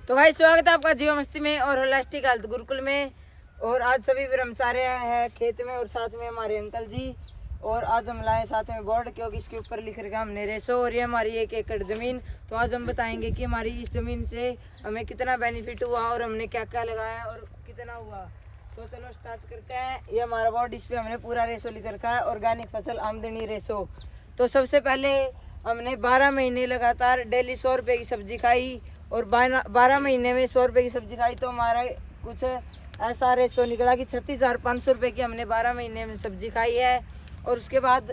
तो भाई स्वागत है आपका जीवा मस्ती में और होलिस्टिक हेल्थ गुरुकुल में। और आज सभी ब्रह्मचार्य हैं खेत में और साथ में हमारे अंकल जी। और आज हम लाए साथ में बोर्ड, क्योंकि इसके ऊपर लिख रखा हमने रेसो और ये हमारी 1 एकड़ ज़मीन। तो आज हम बताएंगे कि हमारी इस ज़मीन से हमें कितना बेनिफिट हुआ और हमने क्या क्या लगाया और कितना हुआ। तो चलो स्टार्ट करते हैं। ये हमारा बोर्ड, इस पर हमने पूरा रेसो लिख रखा है, ऑर्गेनिक फसल आमदनी रेसो। तो सबसे पहले हमने 12 महीने लगातार डेली 100 रुपये की सब्जी खाई और 12 महीने में 100 रुपये की सब्जी खाई तो हमारा कुछ ऐसा रेशो निकला कि 36,500 रुपये की हमने 12 महीने में सब्जी खाई है। और उसके बाद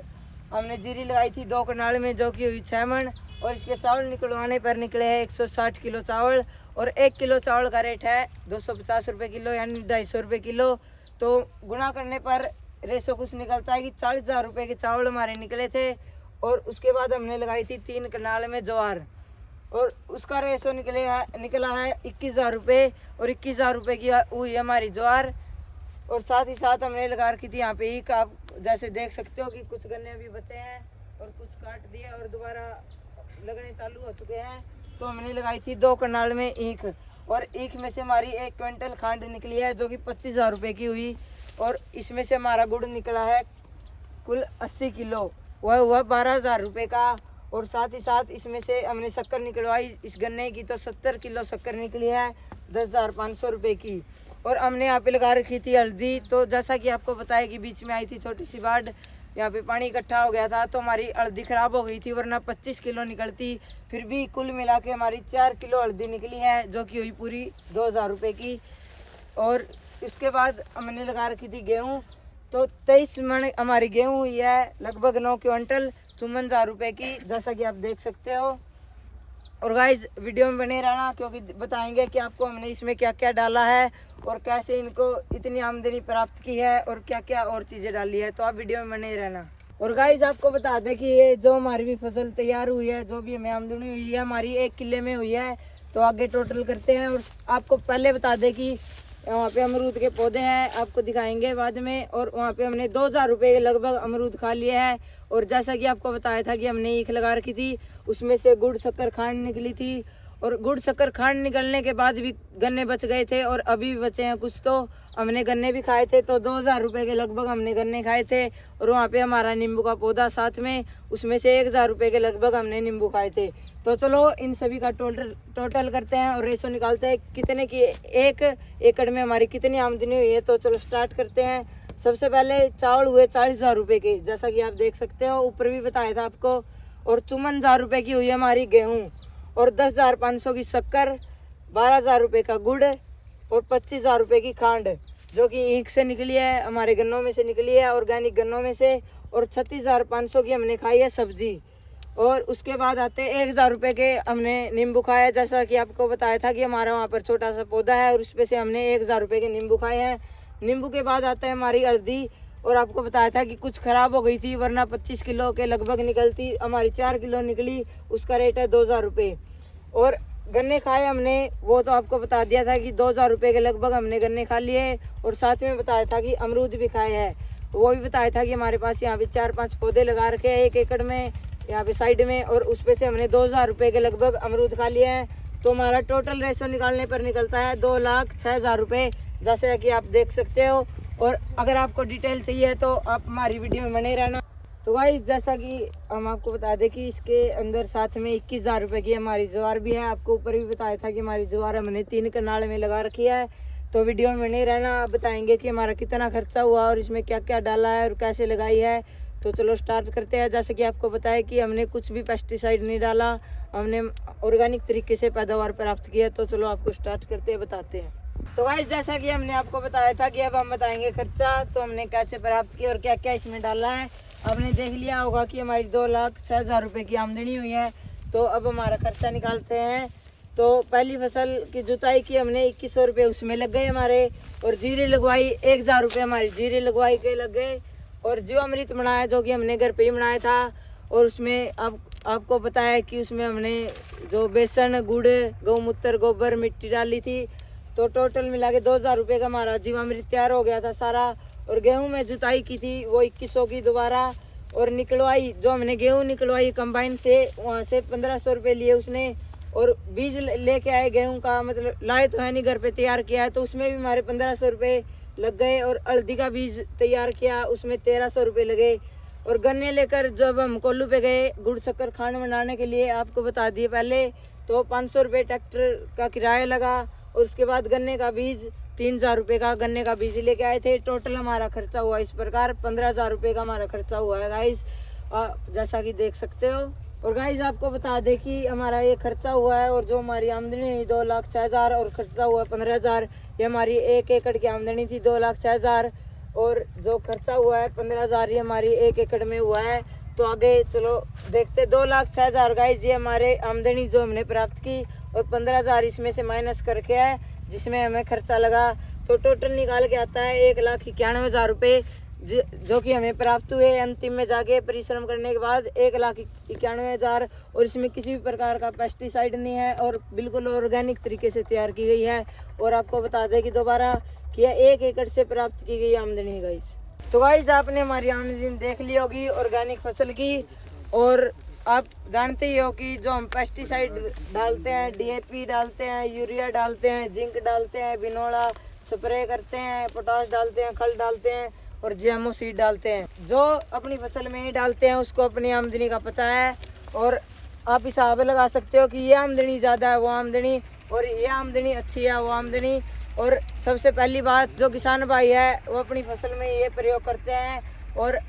हमने जीरी लगाई थी 2 कनाल में, जो कि हुई 6 मन। और इसके चावल निकलवाने पर निकले हैं 160 किलो चावल और 1 किलो चावल का रेट है 250 रुपये किलो, यानी 250 रुपये किलो। तो गुणा करने पर रेशो कुछ निकलता है कि 40,000 रुपये के चावल हमारे निकले थे। और उसके बाद हमने लगाई थी 3 कनाल में ज्वार और उसका रेशो निकला है 21,000 रुपये और 21,000 रुपये की हुई हमारी ज्वार। और साथ ही साथ हमने लगा रखी थी यहाँ पे ईख। आप जैसे देख सकते हो कि कुछ गन्ने अभी बचे हैं और कुछ काट दिए और दोबारा लगने चालू हो चुके हैं। तो हमने लगाई थी 2 कनाल में ईख और ईख में से हमारी 1 क्विंटल खांड निकली है, जो कि 25,000 रुपये की हुई। और इसमें से हमारा गुड़ निकला है कुल 80 किलो, वह हुआ 12,000 रुपये का। और साथ ही साथ इसमें से हमने शक्कर निकलवाई इस गन्ने की, तो 70 किलो शक्कर निकली है 10,500 रुपये की। और हमने यहाँ पे लगा रखी थी हल्दी। तो जैसा कि आपको बताया कि बीच में आई थी छोटी सी बाढ़, यहाँ पे पानी इकट्ठा हो गया था तो हमारी हल्दी ख़राब हो गई थी, वरना 25 किलो निकलती। फिर भी कुल मिला के हमारी 4 किलो हल्दी निकली है, जो कि हुई पूरी 2,000 रुपये की। और इसके बाद हमने लगा रखी थी गेहूँ। तो 23 मन हमारी गेहूँ हुई है, लगभग 9 क्विंटल 54,000 रुपये की, जैसा कि आप देख सकते हो। और गाइस वीडियो में बने रहना, क्योंकि बताएंगे कि आपको हमने इसमें क्या क्या डाला है और कैसे इनको इतनी आमदनी प्राप्त की है और क्या क्या और चीज़ें डाली है। तो आप वीडियो में बने रहना। और गाइस आपको बता दें कि ये जो हमारी भी फसल तैयार हुई है, जो भी हमें आमदनी हुई है, हमारी 1 किले में हुई है। तो आगे टोटल करते हैं। और आपको पहले बता दें कि वहाँ पे अमरूद के पौधे हैं, आपको दिखाएंगे बाद में। और वहाँ पे हमने 2,000 रुपये के लगभग अमरूद खा लिए हैं। और जैसा कि आपको बताया था कि हमने ईख लगा रखी थी, उसमें से गुड़ शक्कर खांड निकली थी। और गुड़ शक्कर खांड निकलने के बाद भी गन्ने बच गए थे और अभी भी बचे हैं कुछ। तो हमने गन्ने भी खाए थे, तो 2,000 रुपये के लगभग हमने गन्ने खाए थे। और वहाँ पे हमारा नींबू का पौधा साथ में, उसमें से 1,000 रुपये के लगभग हमने नींबू खाए थे। तो चलो इन सभी का टोटल करते हैं और रेशो निकालते हैं कितने की 1 एकड़ में हमारी कितनी आमदनी हुई है। तो चलो स्टार्ट करते हैं। सबसे पहले चावल हुए 40,000 रुपये के, जैसा कि आप देख सकते हो, ऊपर भी बताया था आपको। और 54,000 रुपये की हुई हमारी गेहूँ और 10,500 की शक्कर, 12,000 रुपये का गुड़ और 25,000 रुपये की खांड, जो कि ईख से निकली है, हमारे गन्नों में से निकली है, ऑर्गेनिक गन्नों में से। और 36,500 की हमने खाई है सब्जी। और उसके बाद आते हैं 1,000 रुपये के हमने नींबू खाया, जैसा कि आपको बताया था कि हमारा वहाँ पर छोटा सा पौधा है और उस पर से हमने 1,000 रुपये के नींबू खाए हैं। नींबू के बाद आता है हमारी हल्दी। और आपको बताया था कि कुछ ख़राब हो गई थी, वरना 25 किलो के लगभग निकलती, हमारी 4 किलो निकली, उसका रेट है 2,000 रुपये। और गन्ने खाए हमने, वो तो आपको बता दिया था कि 2,000 रुपये के लगभग हमने गन्ने खा लिए। और साथ में बताया था कि अमरूद भी खाए हैं, वो भी बताया था कि हमारे पास यहाँ पे 4-5 पौधे लगा रखे हैं 1 एकड़ में, यहाँ पे साइड में। और उस पे से हमने 2,000 रुपये के लगभग अमरूद खा लिए हैं। तो हमारा टोटल रेशो निकालने पर निकलता है 2,06,000 रुपये, जैसे कि आप देख सकते हो। और अगर आपको डिटेल चाहिए है तो आप हमारी वीडियो में बने रहना। तो गाइस जैसा कि हम आपको बता दें कि इसके अंदर साथ में 21,000 रुपये की हमारी ज्वार भी है। आपको ऊपर भी बताया था कि हमारी ज्वार हमने 3 कनाल में लगा रखी है। तो वीडियो में बने रहना, आप बताएंगे कि हमारा कितना खर्चा हुआ और इसमें क्या क्या डाला है और कैसे लगाई है। तो चलो स्टार्ट करते हैं। जैसे कि आपको बताया कि हमने कुछ भी पेस्टिसाइड नहीं डाला, हमने ऑर्गेनिक तरीके से पैदावार प्राप्त की है। तो चलो आपको स्टार्ट करते हैं, बताते हैं। तो गाइस जैसा कि हमने आपको बताया था कि अब हम बताएंगे खर्चा, तो हमने कैसे प्राप्त किया और क्या क्या इसमें डाला है। आपने देख लिया होगा कि हमारी 2,06,000 रुपये की आमदनी हुई है। तो अब हमारा खर्चा निकालते हैं। तो पहली फसल की जुताई की हमने 2100 रुपये उसमें लग गए हमारे। और जीरे लगवाई 1,000 रुपये हमारी जीरे लगवाई के लग गए। और जीवामृत बनाया, जो कि हमने घर पे ही बनाया था। और उसमें आपको पता है कि उसमें हमने जो बेसन, गुड़, गौमूत्र, गोबर, मिट्टी डाली थी। तो टोटल मिला के 2,000 रुपये का हमारा जीवामृत तैयार हो गया था सारा। और गेहूं में जुताई की थी वो 2100 की दोबारा। और निकलवाई, जो हमने गेहूं निकलवाई कंबाइन से, वहाँ से 1,500 रुपये लिए उसने। और बीज लेके आए गेहूं का, मतलब लाए तो है नहीं, घर पे तैयार किया है, तो उसमें भी हमारे 1500 रुपये लग गए। और हल्दी का बीज तैयार किया, उसमें 1300 रुपये लगे। और गन्ने लेकर जब हम कोल्लू पे गए गुड़ शक्कर खांड बनाने के लिए, आपको बता दिए पहले, तो 500 रुपये ट्रैक्टर का किराया लगा। और उसके बाद गन्ने का बीज 3000 रुपये का गन्ने का बीज लेके आए थे। टोटल हमारा खर्चा हुआ इस प्रकार 15,000 रुपये का हमारा खर्चा हुआ है गाइस, जैसा कि देख सकते हो। और गाइस आपको बता दें कि हमारा ये खर्चा हुआ है, और जो हमारी आमदनी हुई 2,06,000 और खर्चा हुआ 15,000। ये हमारी 1 एकड़ की आमदनी थी 2,06,000, और जो खर्चा हुआ है 15,000 ये हमारी 1 एकड़ में हुआ है। तो आगे चलो देखते। 2,06,000 गाइस ये हमारे आमदनी जो हमने प्राप्त की, और 15,000 इसमें से माइनस करके है जिसमें हमें खर्चा लगा। तो टोटल निकाल के आता है 1,91,000 रुपये, जो कि हमें प्राप्त हुए अंतिम में जाके परिश्रम करने के बाद 1,91,000। और इसमें किसी भी प्रकार का पेस्टिसाइड नहीं है, और बिल्कुल ऑर्गेनिक तरीके से तैयार की गई है। और आपको बता दें कि दोबारा कि 1 एकड़ से प्राप्त की गई आमदनी गाइस। तो गाइस आपने हमारी आमदनी देख ली होगी ऑर्गेनिक फसल की। और आप जानते ही हो कि जो हम पेस्टिसाइड डालते हैं, DAP डालते हैं, यूरिया डालते हैं, जिंक डालते हैं, बिनोला स्प्रे करते हैं, पोटाश डालते हैं, खल डालते हैं, और GMO सीड डालते हैं। जो अपनी फसल में ही डालते हैं उसको अपनी आमदनी का पता है। और आप हिसाब लगा सकते हो कि ये आमदनी ज़्यादा है वो आमदनी, और ये आमदनी अच्छी है वो आमदनी। और सबसे पहली बात, जो किसान भाई है वो अपनी फसल में ये प्रयोग करते हैं, और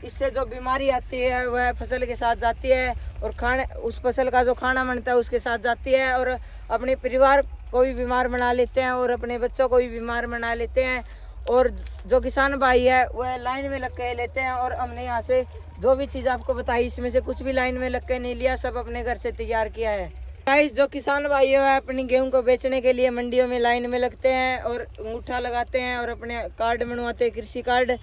इससे जो बीमारी आती है वह फसल के साथ जाती है, और खाने उस फसल का जो खाना बनता है उसके साथ जाती है, और अपने परिवार को भी बीमार बना लेते हैं, और अपने बच्चों को भी बीमार बना लेते हैं। और जो किसान भाई है वह लाइन में लग के लेते हैं, और हमने यहाँ से जो भी चीज़ आपको बताई इसमें से कुछ भी लाइन में लग के नहीं लिया, सब अपने घर से तैयार किया है। गाइस जो किसान भाई है अपनी गेहूं को बेचने के लिए मंडियों में लाइन में लगते हैं, और अंगूठा लगाते हैं, और अपने कार्ड बनवाते हैं, कृषि कार्ड।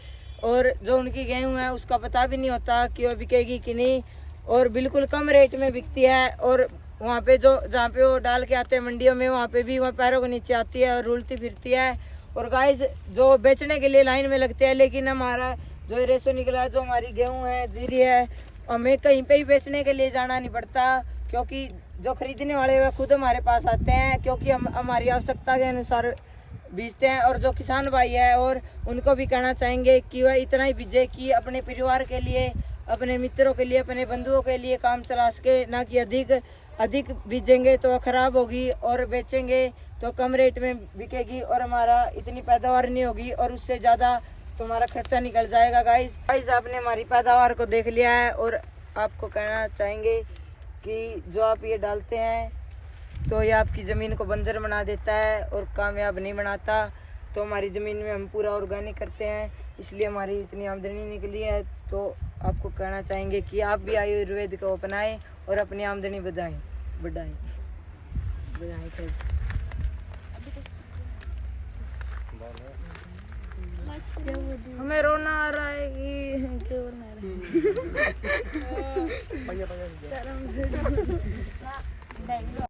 और जो उनकी गेहूं है उसका पता भी नहीं होता कि वो बिकेगी कि नहीं, और बिल्कुल कम रेट में बिकती है। और वहाँ पे जहाँ पे वो डाल के आते हैं मंडियों में, वहाँ पे भी वह पैरों के नीचे आती है और रुलती फिरती है। और गाइस जो बेचने के लिए लाइन में लगते हैं, लेकिन हमारा जो रेशो निकला है, जो हमारी गेहूं है, जीरी है, हमें कहीं पे ही बेचने के लिए जाना नहीं पड़ता, क्योंकि जो खरीदने वाले वह खुद हमारे पास आते हैं, क्योंकि हम हमारी आवश्यकता के अनुसार बीजते हैं। और जो किसान भाई है और उनको भी कहना चाहेंगे कि वह इतना ही बीजे कि अपने परिवार के लिए, अपने मित्रों के लिए, अपने बंधुओं के लिए काम चला सके, ना कि अधिक बीजेंगे तो वह खराब होगी, और बेचेंगे तो कम रेट में बिकेगी, और हमारा इतनी पैदावार नहीं होगी, और उससे ज़्यादा तुम्हारा खर्चा निकल जाएगा। गाइस आपने हमारी पैदावार को देख लिया है, और आपको कहना चाहेंगे कि जो आप ये डालते हैं तो ये आपकी ज़मीन को बंजर बना देता है और कामयाब नहीं बनाता। तो हमारी ज़मीन में हम पूरा ऑर्गेनिक करते हैं, इसलिए हमारी इतनी आमदनी निकली है। तो आपको कहना चाहेंगे कि आप भी आयुर्वेद को अपनाएं और अपनी आमदनी बढ़ाएं। हमें रोना आ रहा है कि क्यों रोना आ रहा है।